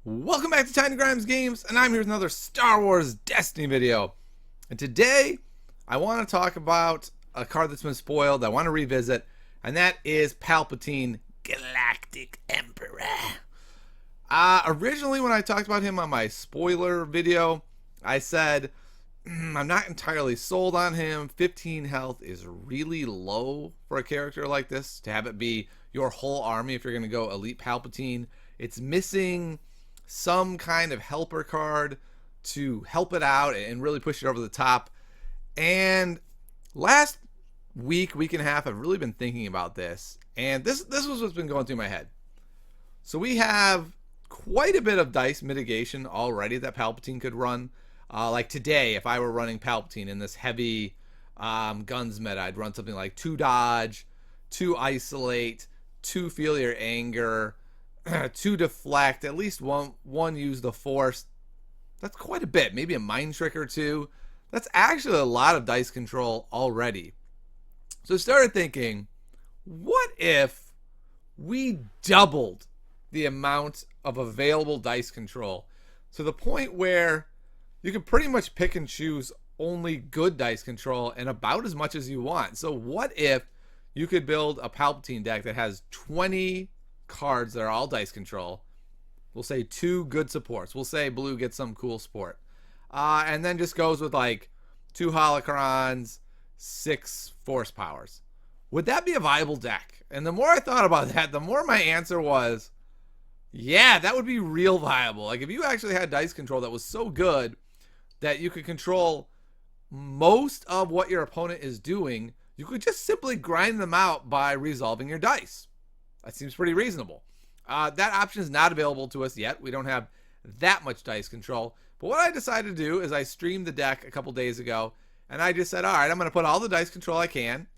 Welcome back to Tiny Grimes Games, and I'm here with another Star Wars Destiny video. And today, I want to talk about a card that's been spoiled, I want to revisit, and that is Palpatine, Galactic Emperor. Originally, when I talked about him on my spoiler video, I said, I'm not entirely sold on him. 15 health is really low for a character like this, to have it be your whole army if you're going to go Elite Palpatine. It's missing some kind of helper card to help it out and really push it over the top. And last week and a half, I've really been thinking about this, and this was what's been going through my head. So we have quite a bit of dice mitigation already that Palpatine could run. Like today, if I were running Palpatine in this heavy guns meta, I'd run something like 2 dodge, 2 isolate, 2 feel your anger, 2 deflect, at least one use the force. That's quite a bit. Maybe a mind trick or 2. That's actually a lot of dice control already. So I started thinking, what if we doubled the amount of available dice control to the point where you can pretty much pick and choose only good dice control and about as much as you want? So what if you could build a Palpatine deck that has 20 cards that are all dice control? We'll say 2 good supports. We'll say blue gets some cool support. And then just goes with like 2 holocrons, 6 force powers. Would that be a viable deck? And the more I thought about that, the more my answer was, yeah, that would be real viable. Like if you actually had dice control that was so good that you could control most of what your opponent is doing, you could just simply grind them out by resolving your dice. That seems pretty reasonable. That option is not available to us yet. We don't have that much dice control. But what I decided to do is I streamed the deck a couple days ago, and I just said, all right, I'm going to put all the dice control I can,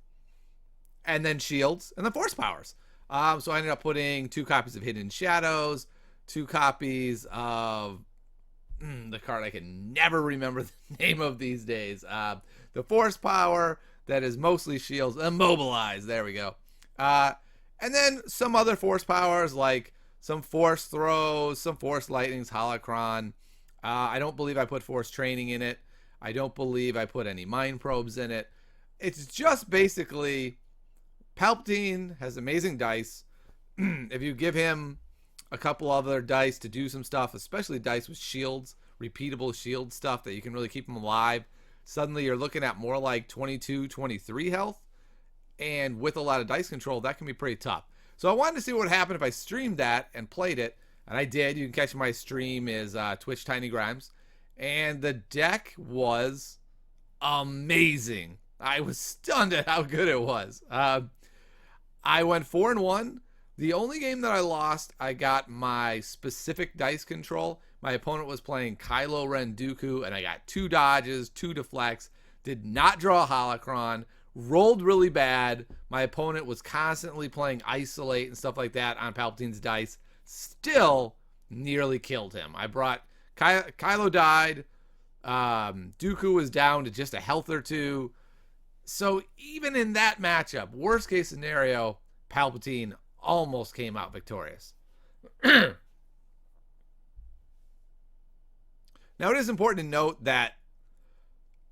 and then shields, and then force powers. So I ended up putting 2 copies of Hidden Shadows, 2 copies of the card I can never remember the name of these days. The force power that is mostly shields, Immobilize. There we go. And then some other force powers like some force throws, some force lightnings, holocron. I don't believe I put force training in it. I don't believe I put any mind probes in it. It's just basically Palpatine has amazing dice. If you give him a couple other dice to do some stuff, especially dice with shields, repeatable shield stuff that you can really keep him alive, suddenly you're looking at more like 22, 23 health. And with a lot of dice control, that can be pretty tough. So I wanted to see what would happen if I streamed that and played it. And I did. You can catch my stream is Twitch Tiny Grimes. And the deck was amazing. I was stunned at how good it was. I went 4-1. The only game that I lost, I got my specific dice control. My opponent was playing Kylo Ren Dooku, and I got 2 dodges, 2 deflects, did not draw a holocron, rolled really bad. My opponent was constantly playing isolate and stuff like that on Palpatine's dice. Still nearly killed him. I brought Kylo died. Dooku was down to just a health or 2. So even in that matchup, worst case scenario, Palpatine almost came out victorious. Now it is important to note that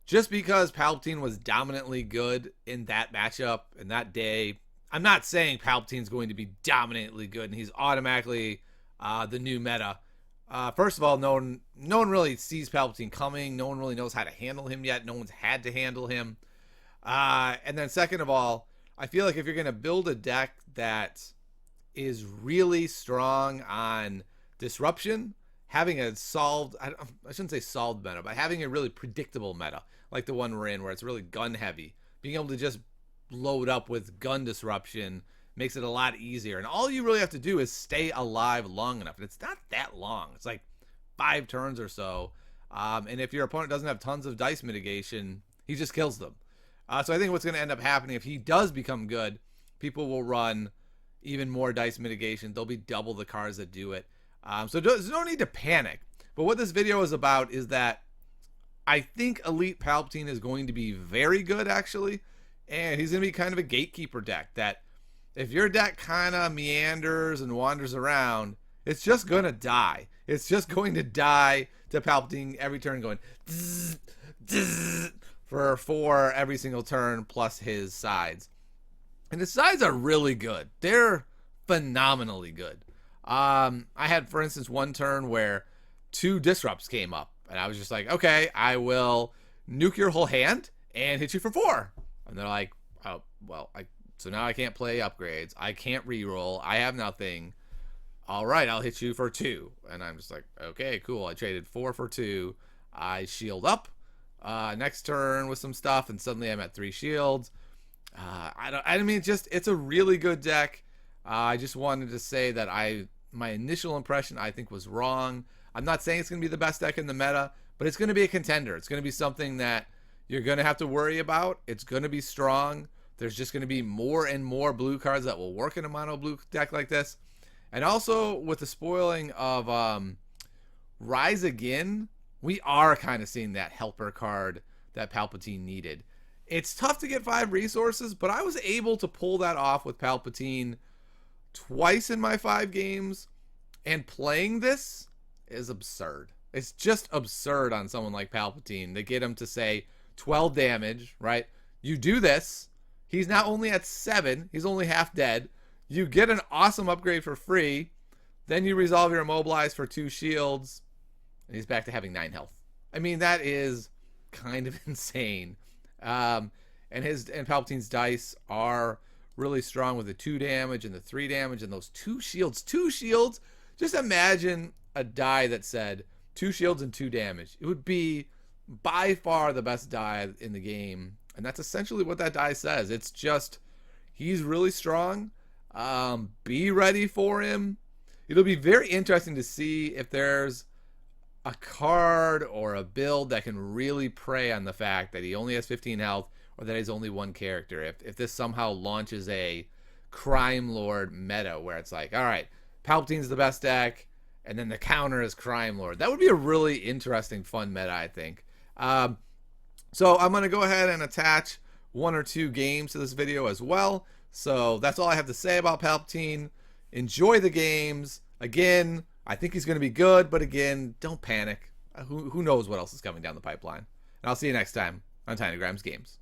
just because Palpatine was dominantly good in that matchup and that day, I'm not saying Palpatine's going to be dominantly good and he's automatically the new meta. First of all, no one really sees Palpatine coming. No one really knows how to handle him yet. No one's had to handle him. And then second of all, I feel like if you're going to build a deck that is really strong on disruption, having a solved, I shouldn't say solved meta, but having a really predictable meta, like the one we're in where it's really gun heavy, being able to just load up with gun disruption makes it a lot easier. And all you really have to do is stay alive long enough. And it's not that long. It's like 5 turns or so. And if your opponent doesn't have tons of dice mitigation, he just kills them. So I think what's going to end up happening if he does become good, people will run even more dice mitigation. There'll be double the cards that do it. So there's no need to panic. But what this video is about is that I think Elite Palpatine is going to be very good, actually. And he's going to be kind of a gatekeeper deck that if your deck kind of meanders and wanders around, It's just going to die. It's just going to die to Palpatine every turn going zzz, zzz, for 4 every single turn plus his sides. And his sides are really good. They're phenomenally good. I had, for instance, one turn where 2 disrupts came up. And I was just like, okay, I will nuke your whole hand and hit you for 4. And they're like, oh, well, so now I can't play upgrades. I can't reroll. I have nothing. All right, I'll hit you for 2. And I'm just like, okay, cool. I traded 4 for 2. I shield up next turn with some stuff, and suddenly I'm at 3 shields. I mean, it's a really good deck. I just wanted to say that my initial impression, I think, was wrong. I'm not saying it's going to be the best deck in the meta, but it's going to be a contender. It's going to be something that you're going to have to worry about. It's going to be strong. There's just going to be more and more blue cards that will work in a mono blue deck like this. And also with the spoiling of Rise Again, we are kind of seeing that helper card that Palpatine needed. It's tough to get 5 resources, but I was able to pull that off with Palpatine twice in my 5 games. And playing this is absurd. It's just absurd on someone like Palpatine. They get him to say 12 damage, right? You do this. He's now only at 7. He's only half dead. You get an awesome upgrade for free. Then you resolve your immobilize for 2 shields. And he's back to having 9 health. I mean, that is kind of insane. And Palpatine's dice are really strong with the 2 damage and the 3 damage and those 2 shields. 2 shields. Just imagine a die that said 2 shields and 2 damage. It would be by far the best die in the game. And that's essentially what that die says. It's just, he's really strong. Be ready for him. It'll be very interesting to see if there's a card or a build that can really prey on the fact that he only has 15 health or that he's only 1 character. If this somehow launches a Crime Lord meta where it's like, all right, Palpatine's the best deck, and then the counter is Crime Lord. That would be a really interesting, fun meta, I think. So I'm going to go ahead and attach 1 or 2 games to this video as well. So that's all I have to say about Palpatine. Enjoy the games. Again, I think he's going to be good, but again, don't panic. Who knows what else is coming down the pipeline. And I'll see you next time on Tinygrams Games.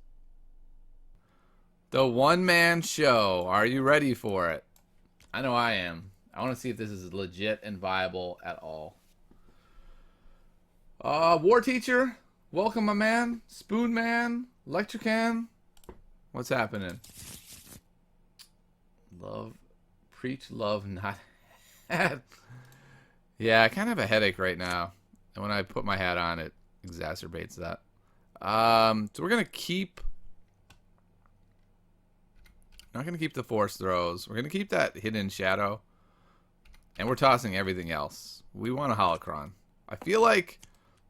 The one-man show. Are you ready for it? I know I am. I want to see if this is legit and viable at all. War Teacher, welcome, my man. Spoon Man, Electrican. What's happening? Love, preach love, not hat. Yeah, I kind of have a headache right now. And when I put my hat on, it exacerbates that. So we're going to keep... Not going to keep the Force Throws. We're going to keep that Hidden Shadow. And we're tossing everything else. We want a Holocron. I feel like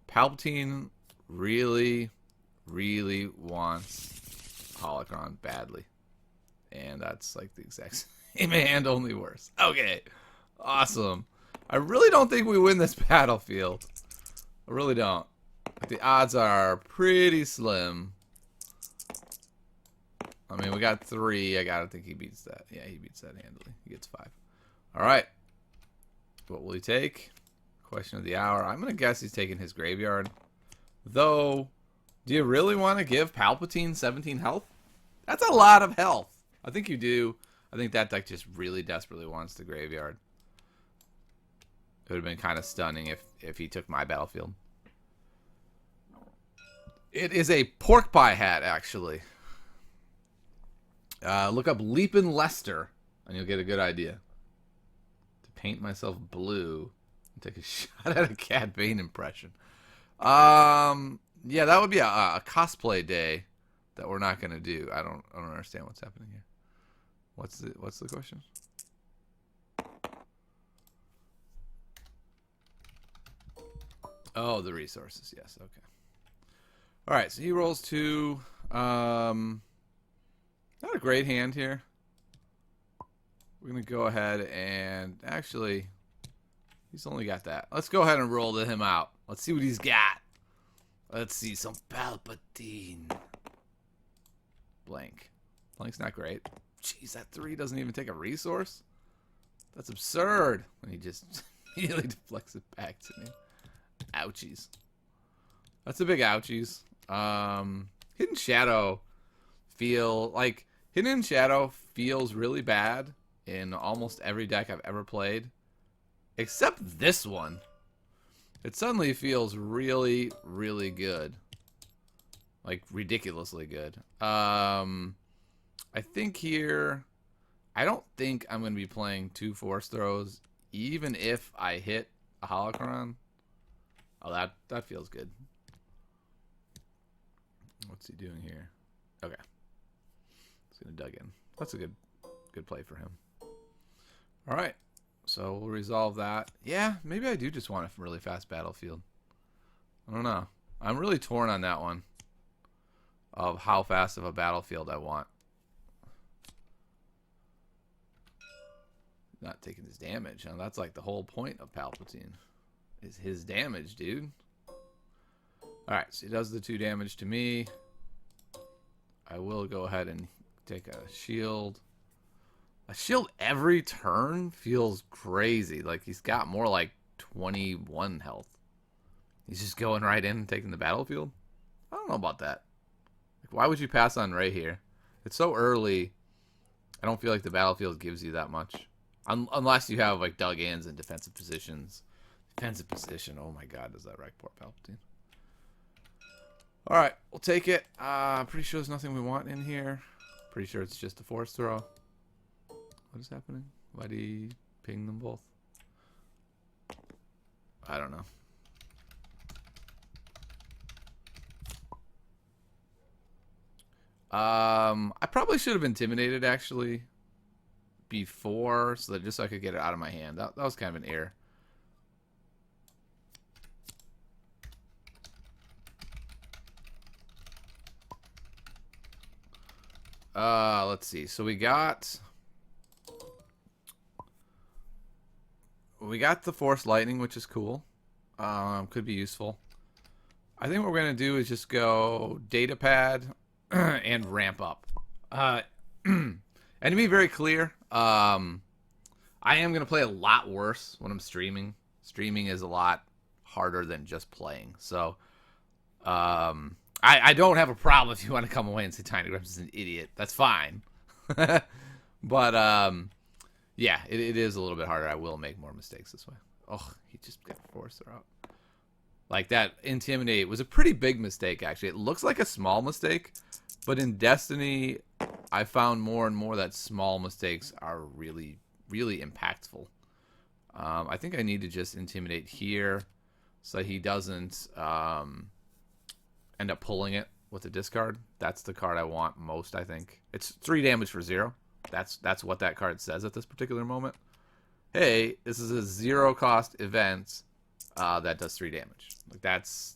Palpatine really, really wants Holocron badly. And that's like the exact same hand, only worse. Okay. Awesome. I really don't think we win this battlefield. I really don't. The odds are pretty slim. I mean, we got 3. I gotta think he beats that. Yeah, he beats that handily. He gets 5. Alright. What will he take? Question of the hour. I'm gonna guess he's taking his graveyard. Though, do you really want to give Palpatine 17 health? That's a lot of health. I think you do. I think that deck just really desperately wants the graveyard. It would have been kind of stunning if he took my battlefield. It is a pork pie hat, actually. Look up Leapin' Lester, and you'll get a good idea. To paint myself blue and take a shot at a Cad Bane impression. Yeah, that would be a cosplay day that we're not gonna do. I don't understand what's happening here. What's the question? Oh, the resources. Yes. Okay. All right. So he rolls 2. Not a great hand here. We're gonna go ahead and actually, he's only got that. Let's go ahead and roll him out. Let's see what he's got. Let's see some Palpatine. Blank. Blank's not great. Jeez, that 3 doesn't even take a resource. That's absurd. And he just immediately deflects it back to me. Ouchies. That's a big ouchies. Hidden Shadow Hidden Shadow feels really bad in almost every deck I've ever played. Except this one. It suddenly feels really, really good. Like, ridiculously good. I think here... I don't think I'm going to be playing 2 Force Throws, even if I hit a Holocron. Oh, that feels good. What's he doing here? Okay. He's going to dug in. That's a good play for him. All right. So we'll resolve that. Yeah, maybe I do just want a really fast battlefield. I don't know. I'm really torn on that one. Of how fast of a battlefield I want. Not taking his damage. Now, that's like the whole point of Palpatine. Is his damage, dude. Alright, so he does the 2 damage to me. I will go ahead and take a shield. A shield every turn feels crazy. Like, he's got more like 21 health. He's just going right in and taking the battlefield? I don't know about that. Like, why would you pass on Rey here? It's so early. I don't feel like the battlefield gives you that much. Unless you have, like, dug-ins and defensive positions. Defensive position. Oh, my God. Does that wreck poor Palpatine? Alright. We'll take it. I'm pretty sure there's nothing we want in here. Pretty sure it's just a Force Throw. What is happening? Why did he ping them both? I don't know. I probably should have intimidated, actually, before, so that just so I could get it out of my hand. That was kind of an error. Let's see. So we got the Force Lightning, which is cool. Could be useful. I think what we're gonna do is just go data pad and ramp up. And to be very clear, I am gonna play a lot worse when I'm streaming. Streaming is a lot harder than just playing. So, I don't have a problem if you want to come away and say Tiny Grips is an idiot. That's fine. But, yeah, it is a little bit harder. I will make more mistakes this way. Oh, he just got forced out. Like, that Intimidate was a pretty big mistake, actually. It looks like a small mistake, but in Destiny, I found more and more that small mistakes are really, really impactful. I think I need to just Intimidate here so he doesn't end up pulling it with a discard. That's the card I want most, I think. It's 3 damage for 0. That's what that card says at this particular moment. Hey, this is a 0-cost event that does 3 damage. Like,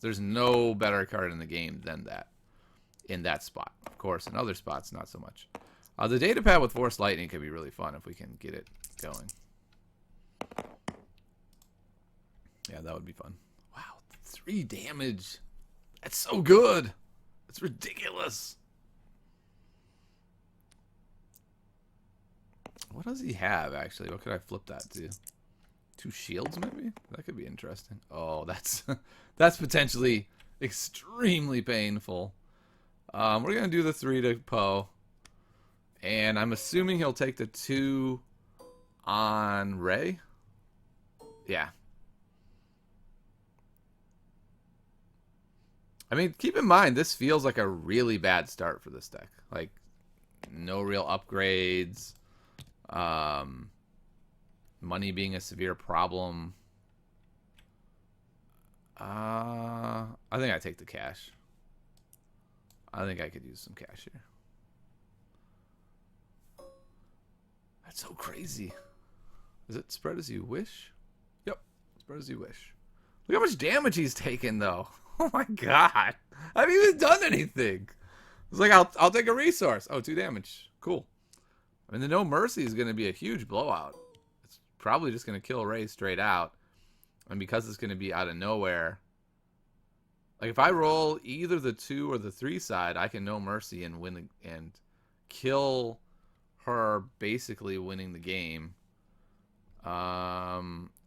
there's no better card in the game than that in that spot. Of course, in other spots, not so much. The data pad with Force Lightning could be really fun if we can get it going. Yeah, that would be fun. Wow, 3 damage. That's so good. It's ridiculous. What does he have, actually? What could I flip that to? 2 shields, maybe? That could be interesting. Oh, that's that's potentially extremely painful. We're going to do the 3 to Poe. And I'm assuming he'll take the 2 on Rey. Yeah. I mean, keep in mind, this feels like a really bad start for this deck. Like, no real upgrades. Money being a severe problem. I think I take the cash. I think I could use some cash here. That's so crazy. Is it spread as you wish? Yep, spread as you wish. Look how much damage he's taken, though. Oh my god. I haven't even done anything. It's like, I'll take a resource. Oh, 2 damage. Cool. I mean, the No Mercy is going to be a huge blowout. It's probably just going to kill Rey straight out. And because it's going to be out of nowhere, like, if I roll either the 2 or the 3 side, I can No Mercy and win and kill her, basically winning the game. I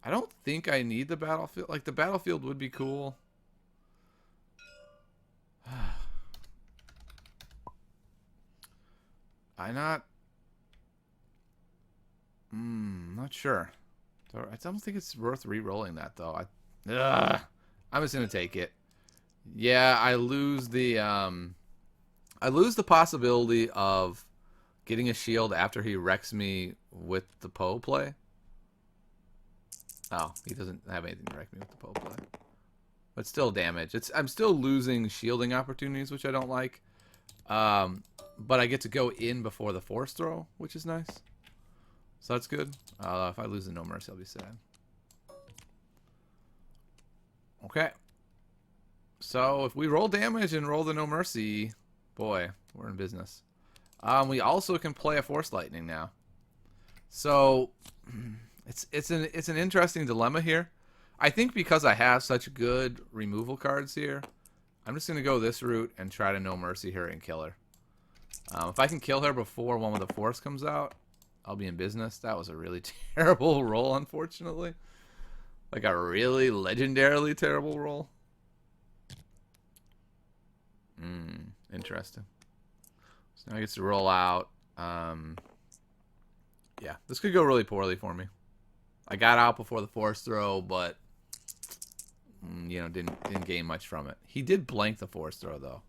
don't think I need the battlefield. Like, the battlefield would be cool. Not sure. I don't think it's worth re-rolling that, though. I'm just gonna take it. Yeah, I lose the possibility of getting a shield after he wrecks me with the Poe play. Oh, he doesn't have anything to wreck me with the Poe play. But still damage. I'm still losing shielding opportunities, which I don't like. But I get to go in before the force throw, which is nice. So that's good. If I lose the No Mercy, I'll be sad. Okay. So if we roll damage and roll the No Mercy, boy, we're in business. We also can play a Force Lightning now. So it's an interesting dilemma here. I think because I have such good removal cards here, I'm just gonna go this route and try to No Mercy her and kill her. If I can kill her before one with the Force comes out, I'll be in business. That was a really terrible roll, unfortunately. Like a really legendarily terrible roll. Interesting. So now I get to roll out. Yeah, this could go really poorly for me. I got out before the force throw, but you know, didn't gain much from it. He did blank the force throw though.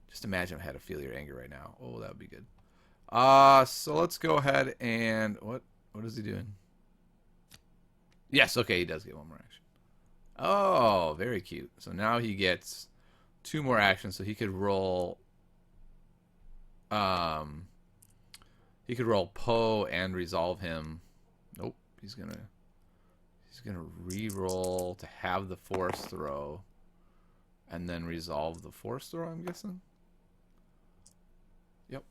Just imagine I had to feel your anger right now. Oh, that would be good. So let's go ahead and what is he doing? Yes, okay, he does get one more action. Oh, very cute. So now he gets 2 more actions, so he could roll he could roll Poe and resolve him. Nope, he's gonna re-roll to have the force throw and then resolve the force throw, I'm guessing. Yep.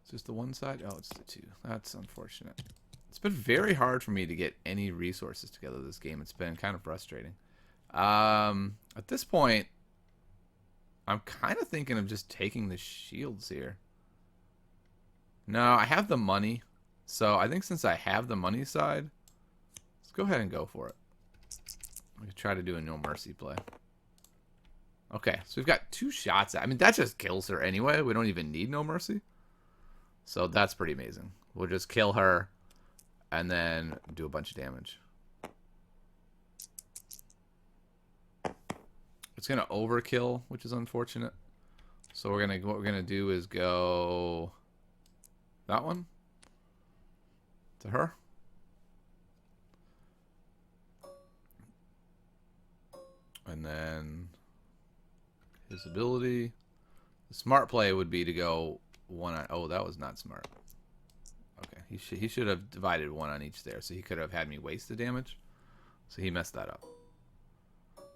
It's just the one side? Oh, it's the 2. That's unfortunate. It's been very hard for me to get any resources together this game. It's been kind of frustrating. At this point, I'm kind of thinking of just taking the shields here. No, I have the money. So I think since I have the money side, let's go ahead and go for it. We could try to do a No Mercy play. Okay, so we've got 2 shots. I mean, that just kills her anyway. We don't even need No Mercy. So that's pretty amazing. We'll just kill her and then do a bunch of damage. It's gonna overkill, which is unfortunate. So what we're gonna do is go that one to her. And then his ability. The smart play would be to go one on. Oh, that was not smart. Okay, he should have divided 1 on each there, so he could have had me waste the damage. So he messed that up.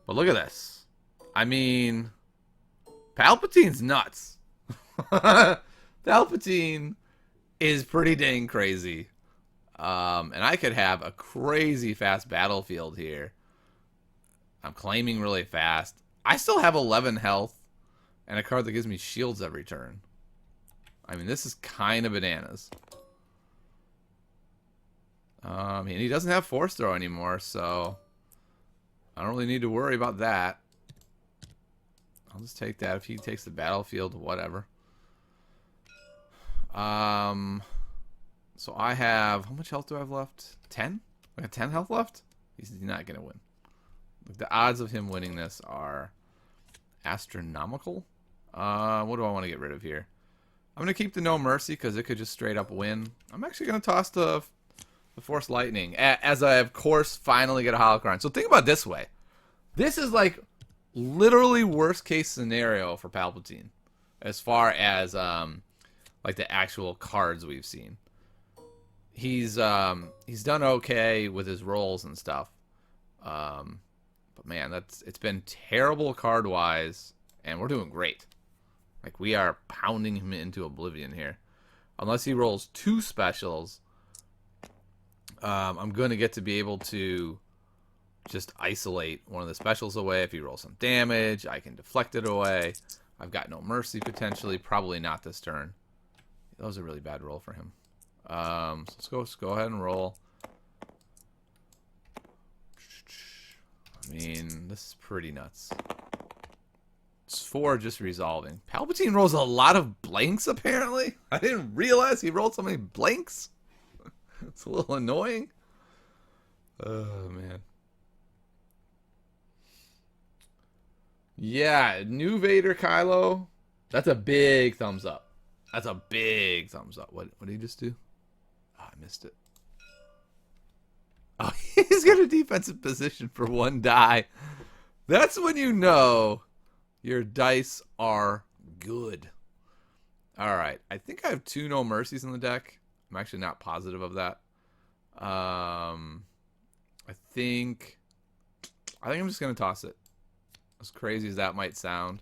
But look at this. I mean, Palpatine's nuts. Palpatine is pretty dang crazy. And I could have a crazy fast battlefield here. I'm claiming really fast. I still have 11 health and a card that gives me shields every turn. I mean, this is kind of bananas. And he doesn't have force throw anymore, so I don't really need to worry about that. I'll just take that. If he takes the battlefield, whatever. So I have... How much health do I have left? 10? I got 10 health left? He's not going to win. Like, the odds of him winning this are astronomical. What do I want to get rid of here? I'm going to keep the No Mercy because it could just straight up win. I'm actually going to toss the Force Lightning as I, of course, finally get a holocron. So think about it this way. This is like literally worst case scenario for Palpatine as far as like the actual cards we've seen. He's done okay with his rolls and stuff. But man, it's been terrible card wise, and we're doing great. Like, we are pounding him into oblivion here. Unless he rolls 2 specials, I'm going to get to be able to just isolate one of the specials away. If he rolls some damage, I can deflect it away. I've got No Mercy potentially. Probably not this turn. That was a really bad roll for him. So let's go ahead and roll. I mean, this is pretty nuts. It's 4 just resolving. Palpatine rolls a lot of blanks, apparently. I didn't realize he rolled so many blanks. It's a little annoying. Oh, man. Yeah, new Vader Kylo. That's a big thumbs up. That's a big thumbs up. What did he just do? Oh, I missed it. Oh, he's got a defensive position for 1 die. That's when you know your dice are good. All right. I think I have 2 No Mercies in the deck. I'm actually not positive of that. I think I'm just going to toss it. As crazy as that might sound.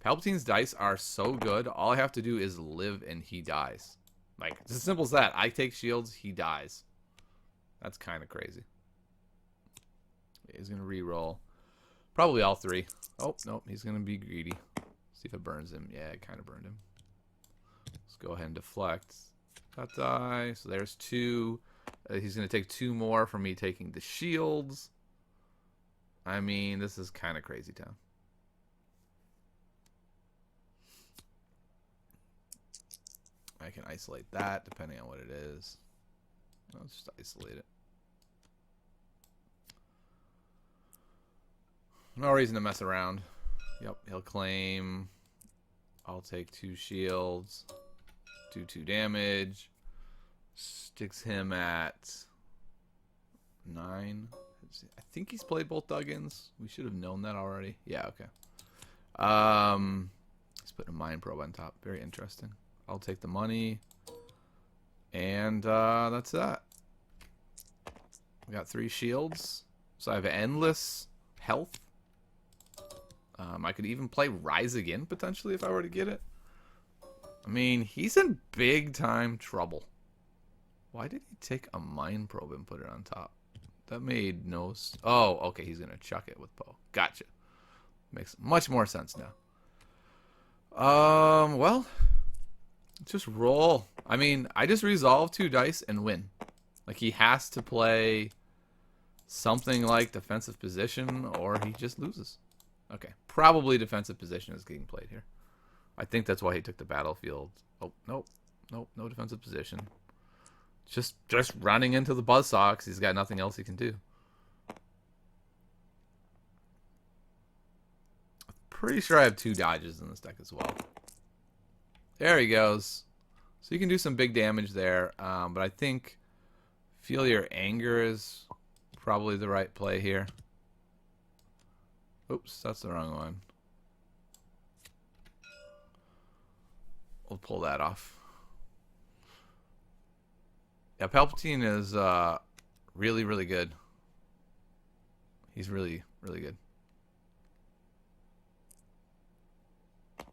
Palpatine's dice are so good. All I have to do is live and he dies. Like, it's as simple as that. I take shields, he dies. That's kind of crazy. He's going to re-roll. Probably all 3. Oh, nope. He's going to be greedy. See if it burns him. Yeah, it kind of burned him. Let's go ahead and deflect that die. So there's 2. He's going to take 2 more for me taking the shields. I mean, this is kind of crazy town. I can isolate that depending on what it is. Let's just isolate it. No reason to mess around. Yep, he'll claim. I'll take 2 shields. Do 2 damage. Sticks him at 9. I think he's played both Duggins. We should have known that already. Yeah, okay. Let's put a Mind Probe on top. Very interesting. I'll take the money. And that's that. We got 3 shields. So I have endless health. I could even play Rise Again, potentially, if I were to get it. I mean, he's in big-time trouble. Why did he take a Mind Probe and put it on top? That made no... Oh, okay, he's going to chuck it with Poe. Gotcha. Makes much more sense now. Well, just roll. I mean, I just resolve 2 dice and win. Like, he has to play something like defensive position or he just loses. Okay, probably defensive position is getting played here. I think that's why he took the battlefield. Oh, nope. Nope, no defensive position. Just running into the buzzsaw because he's got nothing else he can do. I'm pretty sure I have 2 dodges in this deck as well. There he goes. So you can do some big damage there. But I think Feel Your Anger is probably the right play here. Oops, that's the wrong one. We'll pull that off. Yeah, Palpatine is really, really good. He's really, really good. So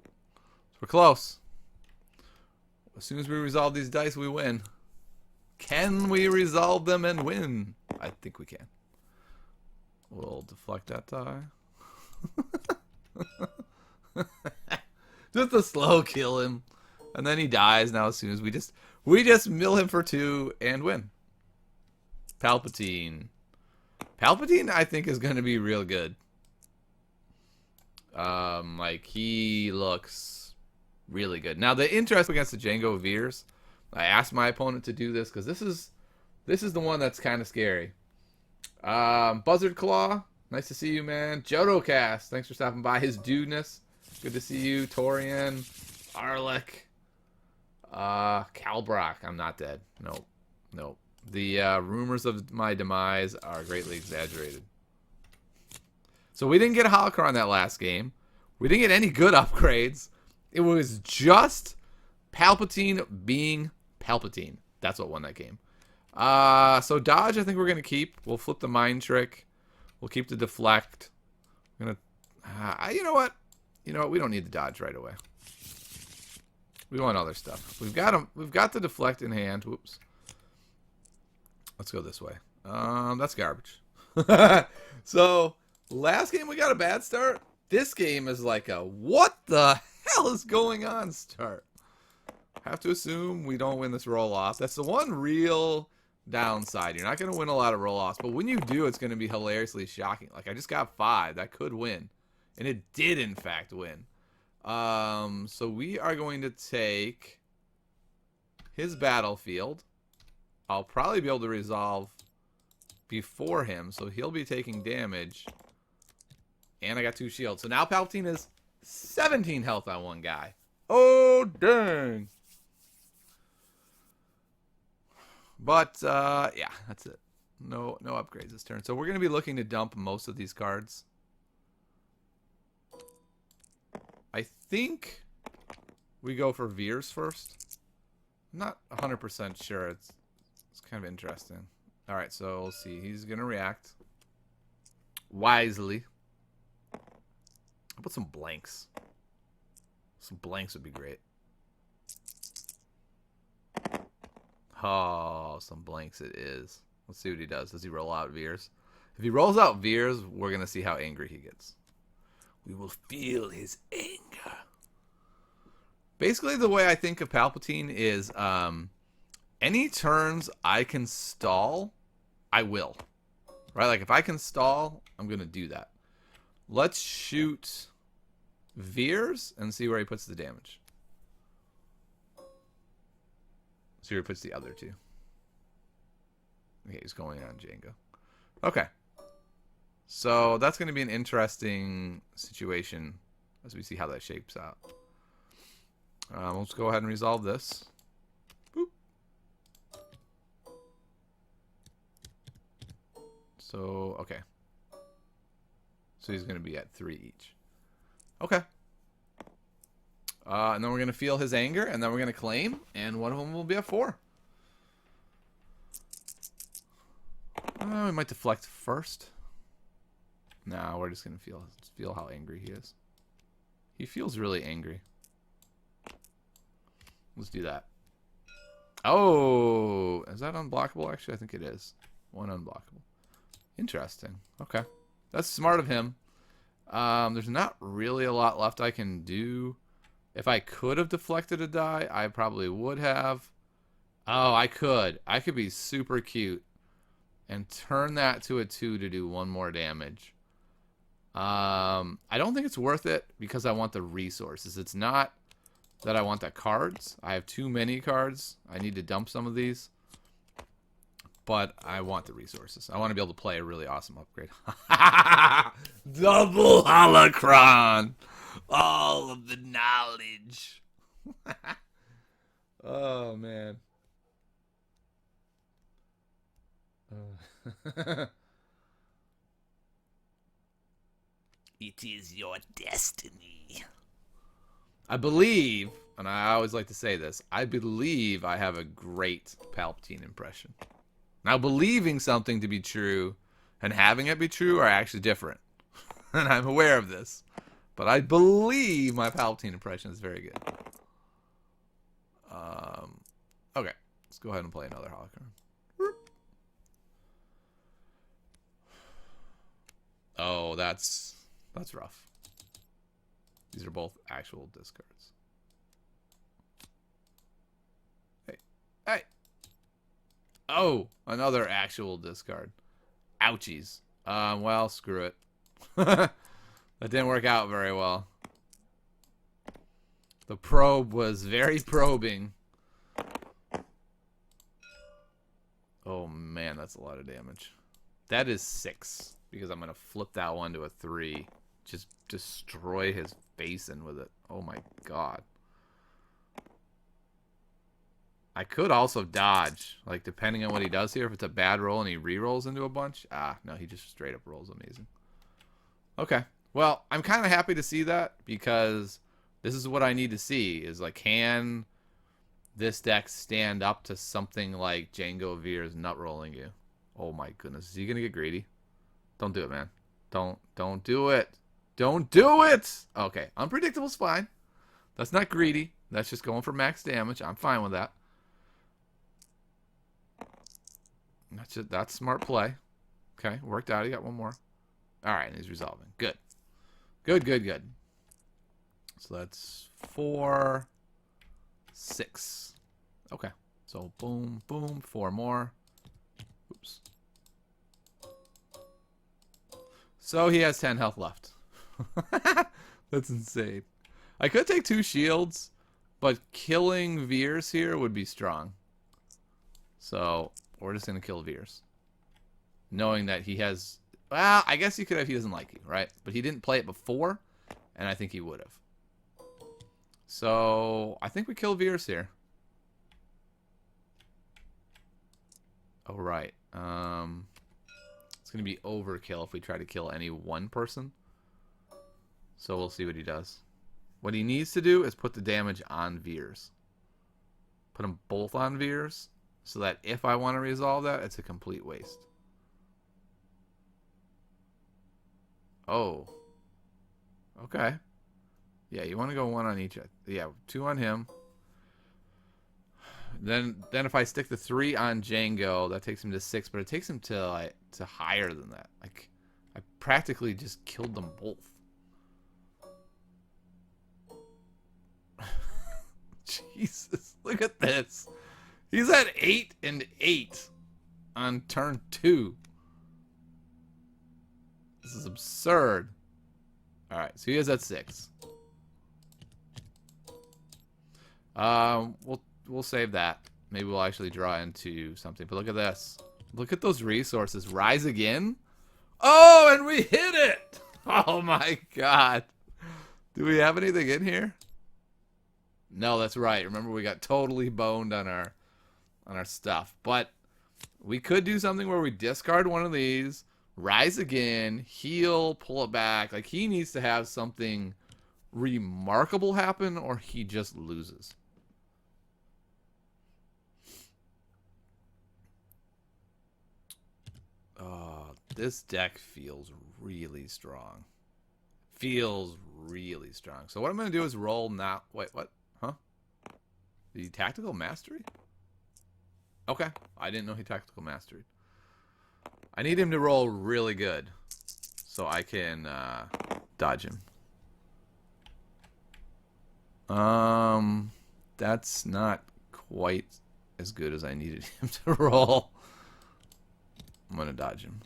we're close. As soon as we resolve these dice, we win. Can we resolve them and win? I think we can. We'll deflect that die. Just a slow kill him. And then he dies now as soon as we just mill him for 2 and win. Palpatine. Palpatine, I think, is going to be real good. Like, he looks really good. Now, the interest against the Jango Veers, I asked my opponent to do this because this is the one that's kind of scary. Buzzard Claw, nice to see you, man. Jodocast, thanks for stopping by. His dudeness, good to see you. Torian, Arlek. Calbrock, I'm not dead. Nope. Nope. The rumors of my demise are greatly exaggerated. So we didn't get a holocron that last game. We didn't get any good upgrades. It was just Palpatine being Palpatine. That's what won that game. So dodge, I think we're going to keep. We'll flip the mind trick. We'll keep the deflect. I'm going to... you know what? You know what? We don't need the dodge right away. We want other stuff. We've got them. We've got the deflect in hand. Whoops. Let's go this way. That's garbage. So last game we got a bad start. This game is like a what the hell is going on start. Have to assume we don't win this roll off. That's the one real downside. You're not going to win a lot of roll-offs, but when you do, it's going to be hilariously shocking. Like, I just got 5. That could win. And it did, in fact, win. So we are going to take his battlefield. I'll probably be able to resolve before him, so he'll be taking damage. And I got 2 shields. So now Palpatine is 17 health on one guy. Oh, dang. But, yeah, that's it. No upgrades this turn. So we're going to be looking to dump most of these cards. I think we go for Veers first. I'm not 100% sure. It's kind of interesting. All right, so we'll see. He's going to react wisely. I'll put some blanks. Some blanks would be great. Oh, some blanks it is. Let's see what he does. Does he roll out Veers? If he rolls out Veers, we're going to see how angry he gets. We will feel his anger. Basically, the way I think of Palpatine is any turns I can stall, I will. Right? Like, if I can stall, I'm going to do that. Let's shoot Veers and see where he puts the damage. See where he puts the other 2. Okay, he's going on Jango. Okay. So that's going to be an interesting situation as we see how that shapes out. Let's go ahead and resolve this. Boop. So, okay. So he's going to be at 3 each. Okay. And then we're going to feel his anger, and then we're going to claim, and one of them will be at 4. We might deflect first. No, we're just going to feel how angry he is. He feels really angry. Let's do that. Oh, is that unblockable? Actually, I think it is. 1 unblockable. Interesting. Okay. That's smart of him. There's not really a lot left I can do. If I could have deflected a die, I probably would have. Oh, I could. I could be super cute and turn that to a 2 to do 1 more damage. I don't think it's worth it because I want the resources. It's not that I want the cards. I have too many cards. I need to dump some of these. But I want the resources. I want to be able to play a really awesome upgrade. Double holocron. All of the knowledge. Oh, man. It is your destiny. I believe, and I always like to say this, I believe I have a great Palpatine impression. Now, believing something to be true and having it be true are actually different. And I'm aware of this. But I believe my Palpatine impression is very good. Okay. Let's go ahead and play another holocron. Oh, that's rough. These are both actual discards. Hey. Oh, another actual discard. Ouchies. Well, screw it. That didn't work out very well. The probe was very probing. Oh, man, that's a lot of damage. That is 6, because I'm going to flip that one to a 3. Just destroy his basin with it. Oh, my God. I could also dodge, like, depending on what he does here. If it's a bad roll and he re-rolls into a bunch. Ah, no, he just straight up rolls amazing. Okay. Well, I'm kind of happy to see that, because this is what I need to see, is, like, can this deck stand up to something like Jango Veer's nut rolling you? Oh, my goodness. Is he going to get greedy? Don't do it, man. Don't do it. Don't do it! Okay. Unpredictable's fine. That's not greedy. That's just going for max damage. I'm fine with that. That's smart play. Okay, worked out. He got one more. All right, and he's resolving. Good. Good. So that's 4, 6. Okay. So boom, boom, 4 more. Oops. So he has 10 health left. That's insane. I could take 2 shields, but killing Veers here would be strong. So we're just going to kill Veers. Knowing that he has... Well, I guess you could if he doesn't like you, right? But he didn't play it before, and I think he would have. So I think we kill Veers here. Oh, right. It's going to be overkill if we try to kill any one person. So we'll see what he does. What he needs to do is put the damage on Veers. Put them both on Veers, so that if I want to resolve that, it's a complete waste. Oh. Okay. Yeah, you want to go 1 on each. Yeah, 2 on him. Then if I stick the 3 on Django, that takes him to 6, but it takes him to higher than that. Like, I practically just killed them both. Jesus, look at this. He's at 8 and 8 on turn 2. This is absurd. All right, so he is at 6. We'll save that. Maybe we'll actually draw into something. But look at this. Look at those resources. Rise again. Oh, and we hit it. Oh my god. Do we have anything in here? No, that's right. Remember, we got totally boned on our stuff. But we could do something where we discard one of these, rise again, heal, pull it back. Like, he needs to have something remarkable happen, or he just loses. Oh, this deck feels really strong. Feels really strong. So what I'm going to do is roll now. Wait, what? Huh? The tactical mastery? Okay. I didn't know he tactical mastered. I need him to roll really good so I can dodge him. That's not quite as good as I needed him to roll. I'm going to dodge him.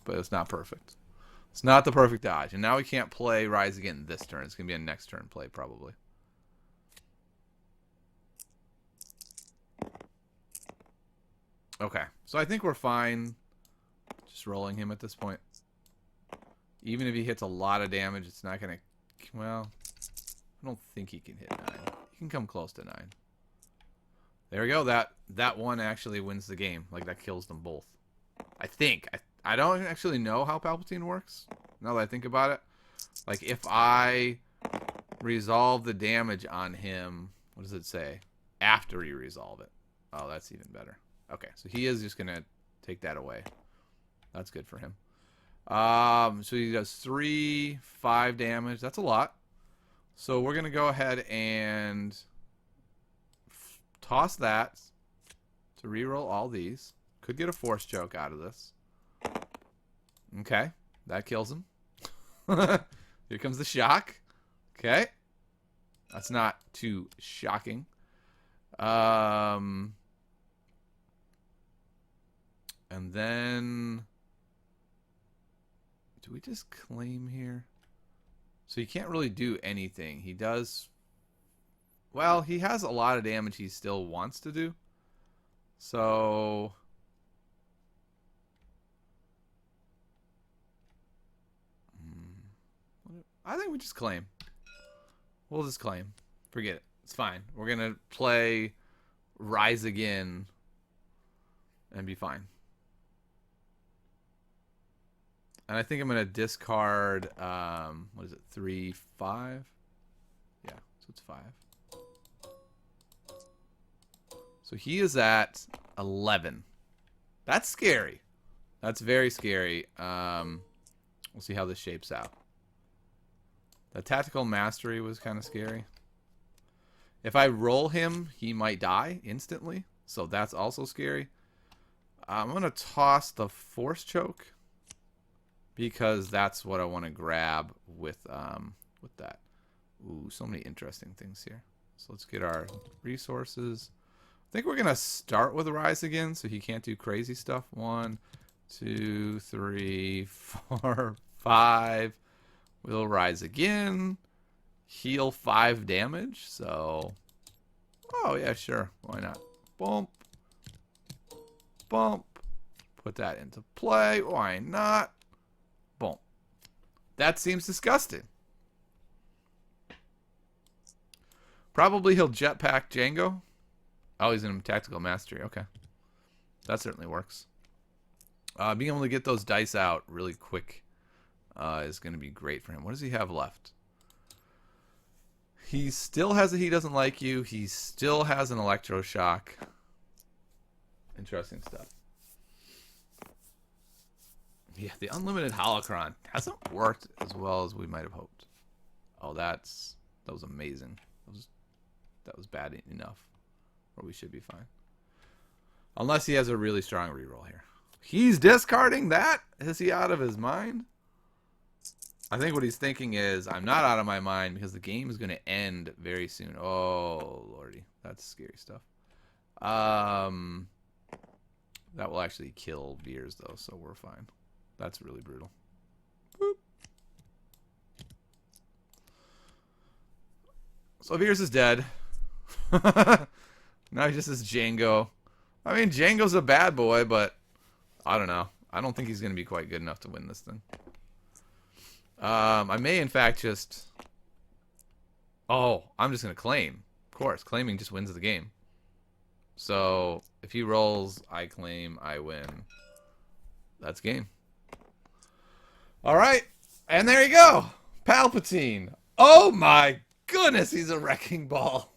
But it's not perfect. It's not the perfect dodge. And now we can't play Rise Again this turn. It's going to be a next turn play, probably. Okay. So I think we're fine just rolling him at this point. Even if he hits a lot of damage, it's not going to... Well, I don't think he can hit 9. He can come close to 9. There we go. That one actually wins the game. Like, that kills them both. I think. I don't actually know how Palpatine works, now that I think about it. Like, if I resolve the damage on him, what does it say? After you resolve it. Oh, that's even better. Okay, so he is just going to take that away. That's good for him. So he does 3, 5 damage. That's a lot. So we're going to go ahead and toss that to reroll all these. Could get a force choke out of this. Okay, that kills him. Here comes the shock. Okay. That's not too shocking. And then... Do we just claim here? So he can't really do anything. He does... Well, he has a lot of damage he still wants to do. So... I think we just claim. We'll just claim. Forget it. It's fine. We're going to play Rise Again and be fine. And I think I'm going to discard, what is it, 3, 5? Yeah, so it's 5. So he is at 11. That's scary. That's very scary. We'll see how this shapes out. The tactical mastery was kind of scary. If I roll him, he might die instantly. So that's also scary. I'm going to toss the force choke, because that's what I want to grab with that. Ooh, so many interesting things here. So let's get our resources. think we're going to start with Rise again so he can't do crazy stuff. 1, 2, 3, 4, 5. We'll Rise again. Heal 5 damage. So, oh yeah, sure. Why not? Bump. Bump. Put that into play. Why not? Boom. That seems disgusting. Probably he'll jetpack Django. Oh, he's in Tactical Mastery. Okay. That certainly works. Being able to get those dice out really quick is going to be great for him. What does he have left? He still has a He Doesn't Like You. He still has an Electroshock. Interesting stuff. Yeah, the Unlimited Holocron hasn't worked as well as we might have hoped. Oh, that was amazing. That was bad enough. Or we should be fine. Unless he has a really strong reroll here. He's discarding that? Is he out of his mind? I think what he's thinking is, I'm not out of my mind because the game is going to end very soon. Oh, lordy. That's scary stuff. That will actually kill Veers, though, so we're fine. That's really brutal. Boop. So Veers is dead. Now he just is Django. I mean, Django's a bad boy, but I don't know. I don't think he's going to be quite good enough to win this thing. I may, in fact, just... Oh, I'm just going to claim. Of course, claiming just wins the game. So, if he rolls, I claim, I win. That's game. Alright, and there you go. Palpatine. Oh my goodness, he's a wrecking ball.